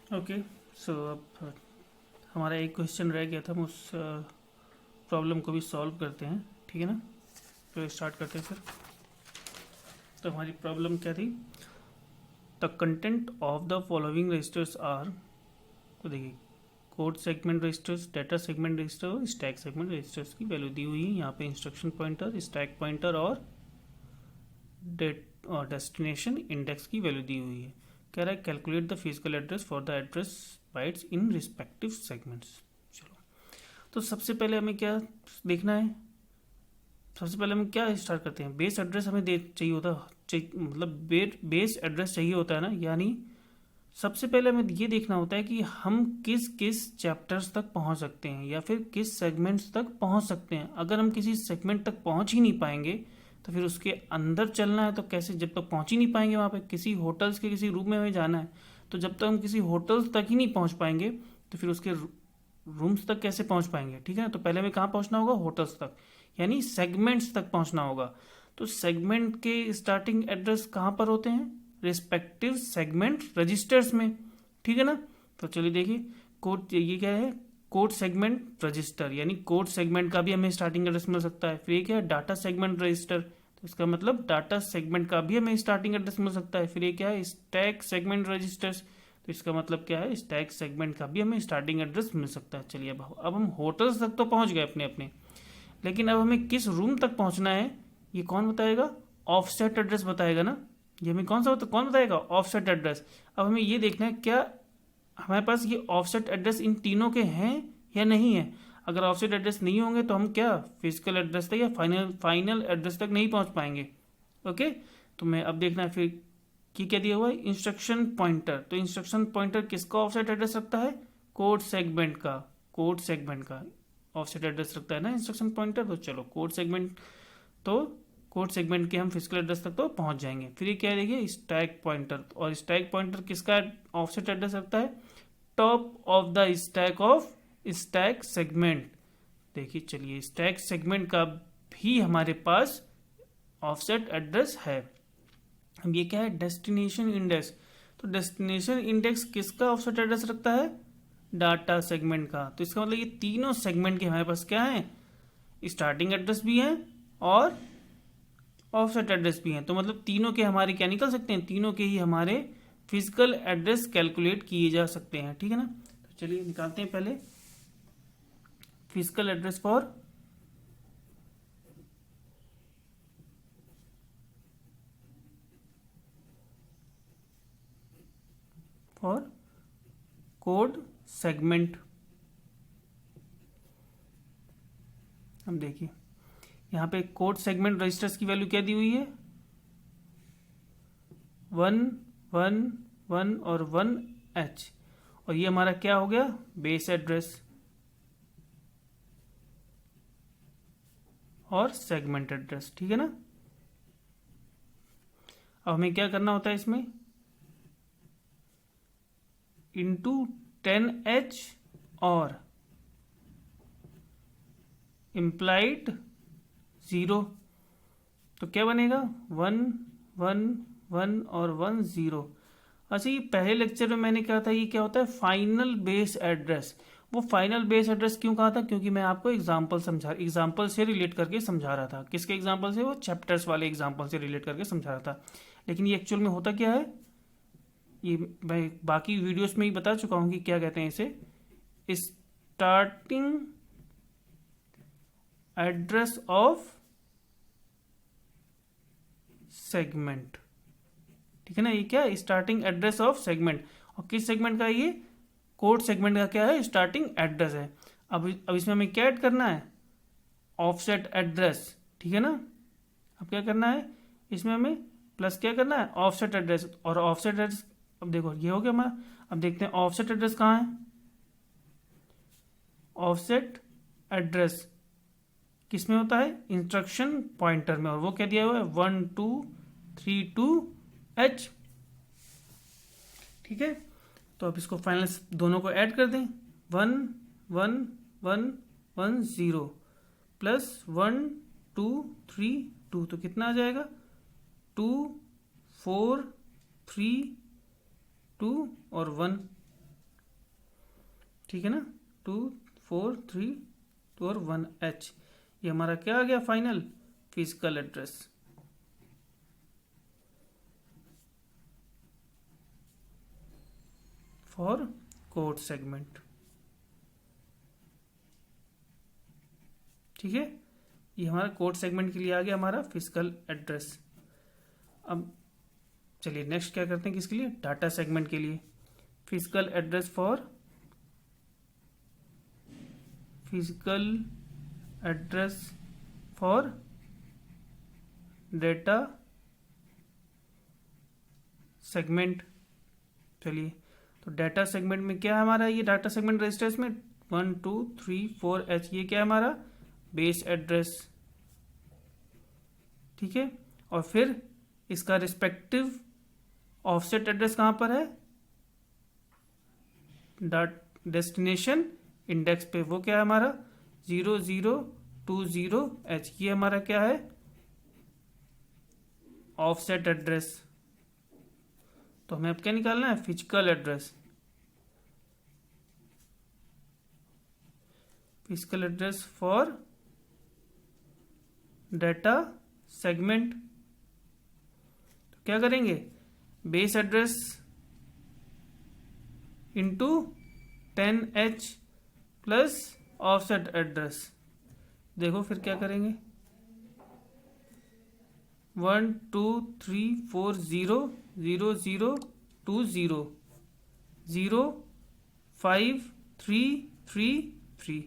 Okay. सो अब हमारा एक क्वेश्चन रह गया था, हम उस प्रॉब्लम को भी सॉल्व करते हैं, ठीक है ना। तो स्टार्ट करते हैं फिर। तो हमारी प्रॉब्लम क्या थी? The content of the following registers are, तो देखिए code segment registers, data segment register और स्टैक सेगमेंट रजिस्टर्स की वैल्यू दी हुई है। यहाँ पे इंस्ट्रक्शन पॉइंटर, स्टैक पॉइंटर और डेस्टिनेशन इंडेक्स की वैल्यू दी हुई है। कह रहा है calculate the physical address for the address bytes in respective segments. चलो, तो सबसे पहले हमें क्या देखना है? सबसे पहले हम क्या स्टार्ट करते हैं? बेस एड्रेस हमें दे चाहिए होता मतलब बेस एड्रेस चाहिए होता है ना। यानी सबसे पहले हमें ये देखना होता है कि हम किस किस चैप्टर्स तक पहुंच सकते हैं या फिर किस सेगमेंट्स तक पहुंच सकते हैं। अगर हम किसी सेगमेंट तक पहुंच ही नहीं पाएंगे तो फिर उसके अंदर चलना है तो कैसे? जब तक पहुंच ही नहीं पाएंगे वहाँ पे किसी होटल्स के किसी रूम में हमें जाना है, तो जब तक हम किसी होटल्स तक ही नहीं पहुंच पाएंगे तो फिर उसके रूम्स तक कैसे पहुंच पाएंगे? ठीक है ना। तो पहले हमें कहाँ पहुंचना होगा? होटल्स तक, यानी सेगमेंट्स तक पहुंचना होगा। तो सेगमेंट के स्टार्टिंग एड्रेस कहाँ पर होते हैं? रिस्पेक्टिव सेगमेंट रजिस्टर्स में, ठीक है ना। तो चलिए देखिए, कोड ये क्या है? कोड सेगमेंट रजिस्टर, यानी कोड सेगमेंट का भी हमें स्टार्टिंग एड्रेस मिल सकता है। फिर ये क्या है? डाटा सेगमेंट रजिस्टर, तो इसका मतलब डाटा सेगमेंट का भी हमें स्टार्टिंग एड्रेस मिल सकता है। फिर ये क्या है? स्टैक सेगमेंट रजिस्टर्स, तो इसका मतलब क्या है? स्टैक सेगमेंट का भी हमें स्टार्टिंग एड्रेस मिल सकता है। चलिए अब हम होटल्स तक तो पहुंच गए अपने अपने, लेकिन अब हमें किस रूम तक पहुंचना है ये कौन बताएगा? ऑफसेट एड्रेस बताएगा ना। ये हमें कौन बताएगा? Offset address. अब हमें ये देखना है क्या हमारे पास ये ऑफसेट एड्रेस इन तीनों के हैं या नहीं है। अगर ऑफसेट एड्रेस नहीं होंगे तो हम क्या फिजिकल एड्रेस तक या फाइनल एड्रेस तक नहीं पहुंच पाएंगे। ओके, तो मैं अब देखना है फिर कि क्या दिया हुआ है? Instruction pointer. तो इंस्ट्रक्शन पॉइंटर किसका ऑफसेट एड्रेस रखता है? कोड सेगमेंट का। कोड सेगमेंट का ऑफसेट एड्रेस रखता है ना इंस्ट्रक्शन पॉइंटर। तो चलो कोड सेगमेंट, तो कोड सेगमेंट के हम फिजिकल एड्रेस तक तो पहुंच जाएंगे। फिर ये क्या देखिए? स्टैक पॉइंटर, और स्टैक पॉइंटर किसका ऑफसेट एड्रेस रखता है? Top of the stack of stack segment. देखिए चलिए, स्टैक सेगमेंट का भी हमारे पास ऑफसेट एड्रेस है। अब ये क्या है? Destination index. तो डेस्टिनेशन इंडेक्स किसका ऑफसेट एड्रेस रखता है? डाटा सेगमेंट का। तो इसका मतलब ये तीनों सेगमेंट के हमारे पास क्या है? स्टार्टिंग एड्रेस भी है और ऑफसेट एड्रेस भी है। तो मतलब तीनों के हमारे क्या निकल सकते हैं? तीनों के ही हमारे फिजिकल एड्रेस कैलकुलेट किए जा सकते हैं, ठीक है ना। तो चलिए निकालते हैं पहले physical address for code segment. हम देखिए यहाँ पे कोड सेगमेंट रजिस्टर्स की वैल्यू क्या दी हुई है? 1 1 1 और 1H, और ये हमारा क्या हो गया? बेस एड्रेस और सेगमेंट एड्रेस, ठीक है ना। अब हमें क्या करना होता है इसमें? इंटू 10H और इम्प्लाइड 0, तो क्या बनेगा? 1 1 1 और 1 0। अच्छा, ये पहले लेक्चर में मैंने कहा था ये क्या होता है? Final base address. वो फाइनल बेस एड्रेस क्यों कहा था? क्योंकि मैं आपको एग्जाम्पल से रिलेट करके समझा रहा था। किसके एग्जाम्पल से? वो चैप्टर्स वाले एग्जाम्पल से रिलेट करके समझा रहा था। लेकिन ये एक्चुअल में होता क्या है, ये मैं बाकी वीडियोस में ही बता चुका हूँ कि क्या कहते हैं इसे। स्टार्टिंग एड्रेस ऑफ सेगमेंट, ठीक है ना। ये क्या? Starting address of segment. और किस सेगमेंट का? ये कोड सेगमेंट का क्या है? स्टार्टिंग एड्रेस है। अब इसमें हमें क्या ऐड करना है? ऑफसेट एड्रेस, ठीक है ना। अब क्या करना है इसमें? हमें प्लस क्या करना है? Offset address. और ऑफसेट एड्रेस, अब देखो ये हो गया हमारा। अब देखते हैं ऑफसेट एड्रेस कहाँ है। ऑफसेट एड्रेस किस में होता है? इंस्ट्रक्शन पॉइंटर में, और वो क्या दिया हुआ है? 1232H, ठीक है। तो अब इसको फाइनल दोनों को ऐड कर दें। 1 1 1 1 0 प्लस 1 2 3 2, तो कितना आ जाएगा? 2 4 3 2 और 1। ठीक है ना, 2 4 3 2 और 1 H, ये हमारा क्या आ गया final physical address. For code segment, ठीक है, ये हमारा कोड सेगमेंट के लिए आ गया हमारा फिजिकल एड्रेस। अब चलिए नेक्स्ट क्या करते हैं, किसके लिए, डाटा सेगमेंट के लिए। Physical address for data segment. चलिए तो डाटा सेगमेंट में क्या है हमारा, ये डाटा सेगमेंट रजिस्टर्स में 1 2 3 4 H, ये क्या है हमारा बेस एड्रेस, ठीक है। और फिर इसका रिस्पेक्टिव ऑफसेट एड्रेस कहां पर है, डेस्टिनेशन इंडेक्स पे, वो क्या है हमारा 0020H, ये हमारा क्या है ऑफसेट एड्रेस। तो हमें अब क्या निकालना है, physical address. Physical address for data segment, तो क्या करेंगे, base address into 10H plus offset address. देखो फिर क्या करेंगे, 1 2 3 4 0 0 0 2 0 0 5 3 3 3,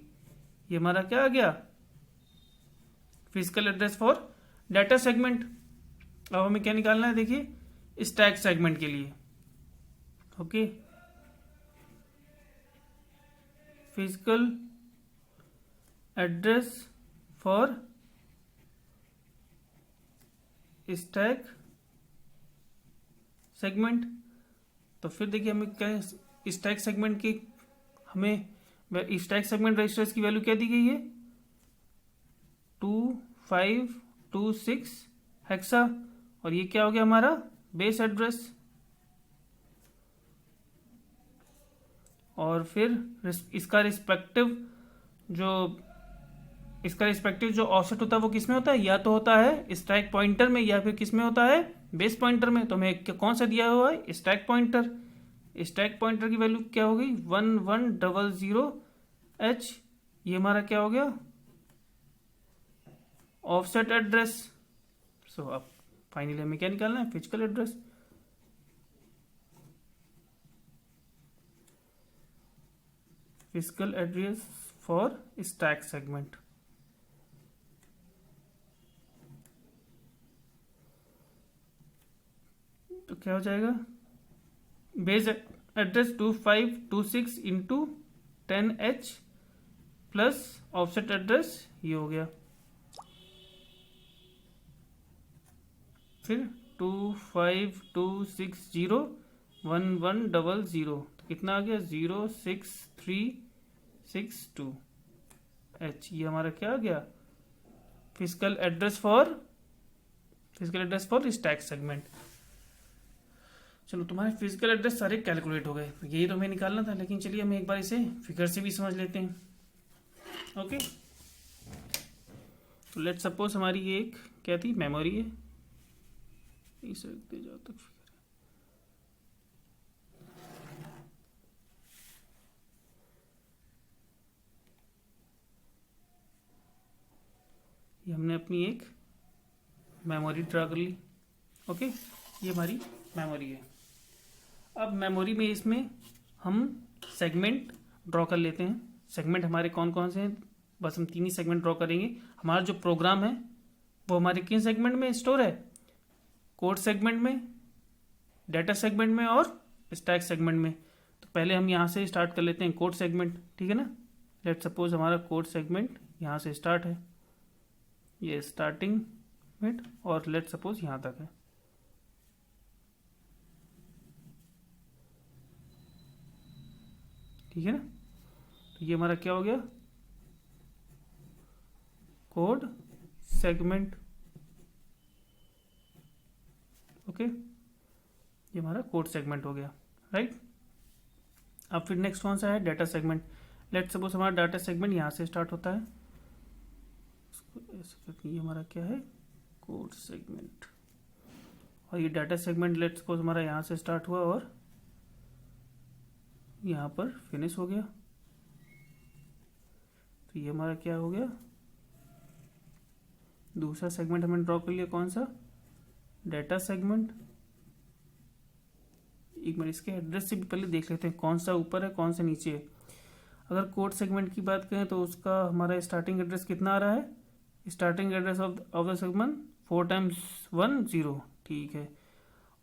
ये हमारा क्या आ गया physical address for data segment. अब हमें क्या निकालना है, देखिए स्टैक सेगमेंट के लिए, okay, physical address for stack segment. तो फिर देखिए हमें क्या स्टैक सेगमेंट की, हमें स्टैक सेगमेंट रजिस्टर्स की वैल्यू क्या दी गई है 2526 हेक्सा, और ये क्या हो गया हमारा बेस एड्रेस। और फिर इसका रिस्पेक्टिव जो ऑफसेट होता है वो किस में होता है, या तो होता है स्टैक पॉइंटर में या फिर किस में होता है बेस पॉइंटर में। तो हमें कौन सा दिया हुआ है स्टैक पॉइंटर। स्टैक पॉइंटर की वैल्यू क्या हो गई 1100H, ये हमारा क्या हो गया ऑफसेट एड्रेस। सो अब फाइनली हमें क्या निकालना है physical address. Physical address for stack segment, तो क्या हो जाएगा base address 2526 into 10H plus offset address, ये हो गया फिर 25260110, तो कितना आ गया 06362H, ये हमारा क्या आ गया physical address for stack segment. चलो तुम्हारे फिजिकल एड्रेस सारे कैलकुलेट हो गए, यही तो हमें निकालना था, लेकिन चलिए हम एक बार इसे फिगर से भी समझ लेते हैं। ओके, तो लेट सपोज हमारी ये एक क्या थी मेमोरी है, इसे रखते जाओ तक फिगर ये हमने अपनी एक मेमोरी ड्रा कर ली। ओके, ये हमारी मेमोरी है। अब मेमोरी में इसमें हम सेगमेंट ड्रॉ कर लेते हैं। सेगमेंट हमारे कौन कौन से हैं, बस हम 3 ही सेगमेंट ड्रॉ करेंगे। हमारा जो प्रोग्राम है वो हमारे किन सेगमेंट में स्टोर है, कोड सेगमेंट में, डाटा सेगमेंट में और स्टैक सेगमेंट में। तो पहले हम यहाँ से स्टार्ट कर लेते हैं कोड सेगमेंट, ठीक है ना। लेट सपोज हमारा कोड सेगमेंट यहाँ से स्टार्ट है, ये स्टार्टिंग में, और लेट सपोज यहाँ तक है। ठीक है ना, तो ये हमारा क्या हो गया कोड सेगमेंट। ओके, ये हमारा कोड सेगमेंट हो गया, राइट। अब फिर नेक्स्ट कौन सा है, डाटा सेगमेंट। लेट्स सपोज हमारा डाटा सेगमेंट यहाँ से स्टार्ट होता है, ये हमारा क्या है, कोड सेगमेंट। और ये डाटा सेगमेंट लेट्स सपोज हमारा यहाँ से स्टार्ट हुआ और यहाँ पर फिनिश हो गया। तो ये हमारा क्या हो गया, दूसरा सेगमेंट हमने ड्रॉ कर लिया, कौन सा, डाटा सेगमेंट। एक मिनट, इसके एड्रेस से भी पहले देख लेते हैं कौन सा ऊपर है कौन सा नीचे है। अगर कोड सेगमेंट की बात करें तो उसका हमारा स्टार्टिंग एड्रेस कितना आ रहा है, starting address of the segment 4 × 1 0, ठीक है।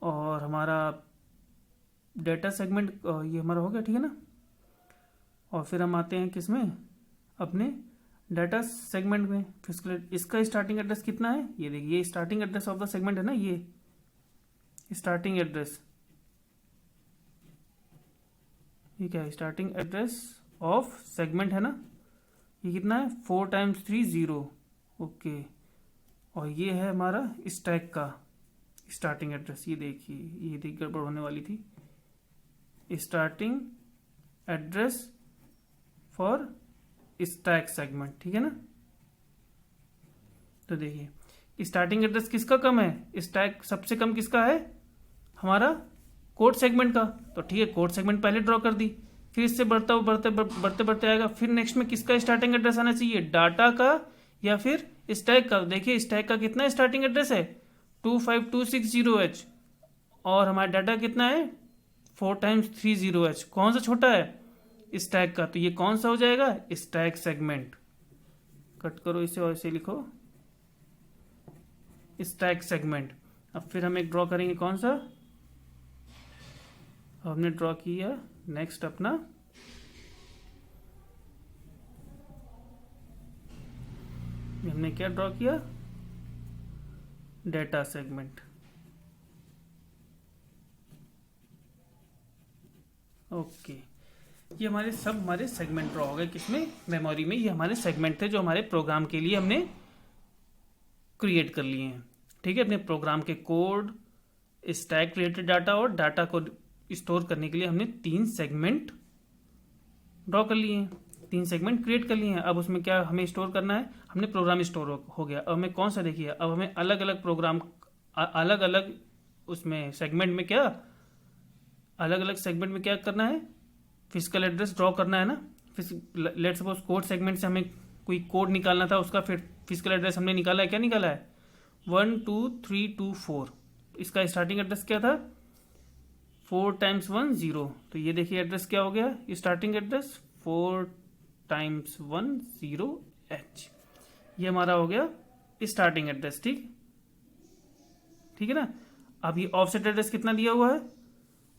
और हमारा डाटा सेगमेंट ये हमारा हो गया, ठीक है ना। और फिर हम आते हैं किस में, अपने डाटा सेगमेंट में। फिजिकल, इसका स्टार्टिंग एड्रेस कितना है, ये देखिए, ये starting address of the segment है ना, ये स्टार्टिंग एड्रेस, ये क्या है, स्टार्टिंग एड्रेस ऑफ सेगमेंट है ना, ये कितना है, 4 × 3 0, ओके। और ये है हमारा स्टैक का स्टार्टिंग एड्रेस, ये देखिए, ये देखिए गड़बड़ होने वाली थी, starting address for stack segment, ठीक है ना। तो देखिए स्टार्टिंग एड्रेस किसका कम है, स्टैक सबसे कम किसका है, हमारा कोड सेगमेंट का। तो ठीक है, कोड सेगमेंट पहले ड्रॉ कर दी, फिर इससे बढ़ता हुआ बढ़ते बढ़ते आएगा। फिर नेक्स्ट में किसका स्टार्टिंग एड्रेस आना चाहिए, डाटा का या फिर स्टैक का। देखिए स्टैक का कितना स्टार्टिंग एड्रेस है, 25260H, और हमारा डाटा कितना है, 4 × 3 0H। कौन सा छोटा है, स्टैक का। तो ये कौन सा हो जाएगा, स्टैक सेगमेंट। कट करो इसे और इसे लिखो, स्टैक सेगमेंट। अब फिर हम एक ड्रॉ करेंगे, कौन सा, हमने ड्रॉ किया नेक्स्ट अपना हमने क्या ड्रॉ किया, डाटा सेगमेंट, ओके। ये हमारे सेगमेंट ड्रॉ हो गए, किसमें, मेमोरी में। ये हमारे सेगमेंट थे जो हमारे प्रोग्राम के लिए हमने क्रिएट कर लिए हैं, ठीक है। अपने प्रोग्राम के कोड, स्टैक रिलेटेड डाटा और डाटा को स्टोर करने के लिए हमने 3 सेगमेंट ड्रॉ कर लिए हैं, 3 सेगमेंट क्रिएट कर लिए हैं। अब उसमें क्या हमें स्टोर करना है, हमने प्रोग्राम स्टोर हो गया। अब हमें कौन सा, देखिए अब हमें अलग अलग प्रोग्राम, अलग अलग उसमें सेगमेंट में क्या, अलग अलग सेगमेंट में क्या करना है, फिजिकल एड्रेस ड्रॉ करना है ना। लेट्स सपोज कोड सेगमेंट से हमें कोई कोड निकालना था, उसका फिर फिजिकल एड्रेस हमने निकाला है, क्या निकाला है, 1 2 3 2 4। इसका स्टार्टिंग एड्रेस क्या था, 4 × 1 0। तो ये देखिए एड्रेस क्या हो गया, स्टार्टिंग एड्रेस 4 × 1 0H। ये हमारा हो गया स्टार्टिंग एड्रेस, ठीक है ना। अब ये ऑफसेट एड्रेस कितना दिया हुआ है,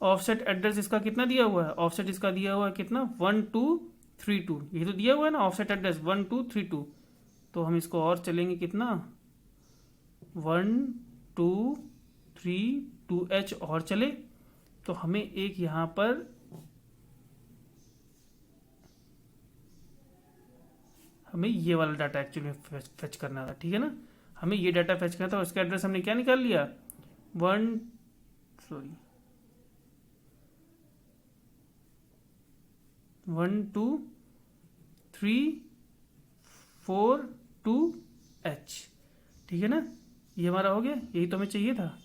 ऑफसेट एड्रेस इसका कितना दिया हुआ है, ऑफसेट इसका दिया हुआ है कितना, 1 2 3 2। ये तो दिया हुआ है ना ऑफसेट एड्रेस 1 2 3 2। तो हम इसको और चलेंगे कितना, 1 2 3 2H और चले। तो हमें एक यहां पर हमें ये वाला डाटा एक्चुअली फेच करना था, ठीक है ना। हमें ये डाटा फेच करना था, उसका एड्रेस हमने क्या निकाल लिया, 1 2 3 4 2H, ठीक है ना। ये हमारा हो गया, यही तो हमें चाहिए था,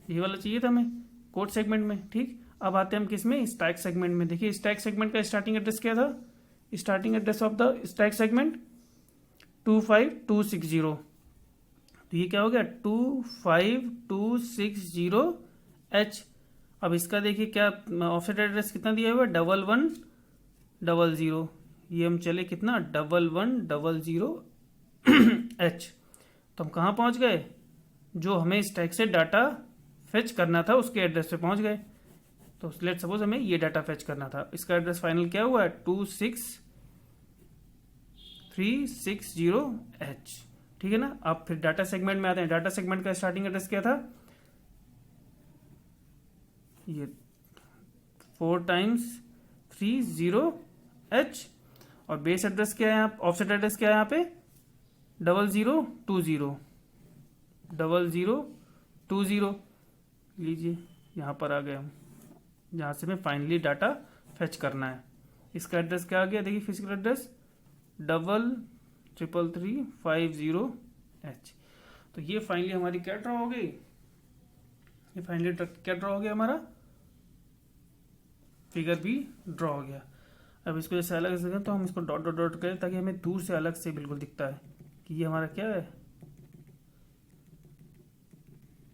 ये वाला चाहिए था हमें कोड सेगमेंट में, ठीक। अब आते हैं हम किस में, स्टैक सेगमेंट में। देखिए स्टैक सेगमेंट का स्टार्टिंग एड्रेस क्या था, starting address of the stack segment 25260। तो ये क्या हो गया, 25260H। अब इसका देखिए क्या ऑफसेट एड्रेस कितना दिया हुआ है, 1100। ये हम चले कितना, 1100H। तो हम कहाँ पहुँच गए, जो हमें स्टैक से डाटा फेच करना था उसके एड्रेस पे पहुँच गए। तो लेट सपोज हमें ये डाटा फेच करना था, इसका एड्रेस फाइनल क्या हुआ है, 26360H, ठीक है ना। अब फिर डाटा सेगमेंट में आते हैं, डाटा सेगमेंट का स्टार्टिंग एड्रेस क्या था, ये 4 × 3 0H। और बेस एड्रेस क्या है यहाँ, ऑफसेट एड्रेस क्या है यहाँ पे, 0020 लीजिए, यहाँ पर आ गए हम जहाँ से हमें फाइनली डाटा फेच करना है। इसका एड्रेस क्या आ गया, देखिए फिजिकल एड्रेस 333350H। तो ये फाइनली हमारी क्या ड्रॉ हो गई, ये फाइनली क्या ड्रॉ हो गया, हमारा फिगर भी ड्रॉ हो गया। अब इसको जैसे अलग से तो हम इसको डॉट डॉट डॉट करें ताकि हमें दूर से अलग से बिल्कुल दिखता है कि ये हमारा क्या है,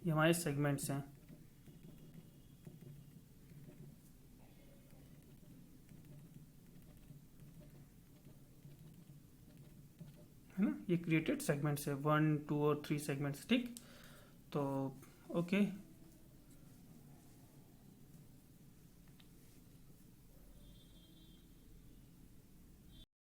ये हमारे सेगमेंट्स हैं, है ना। ये क्रिएटेड सेगमेंट्स है 1 2 और 3 सेगमेंट्स, ठीक। तो ओके।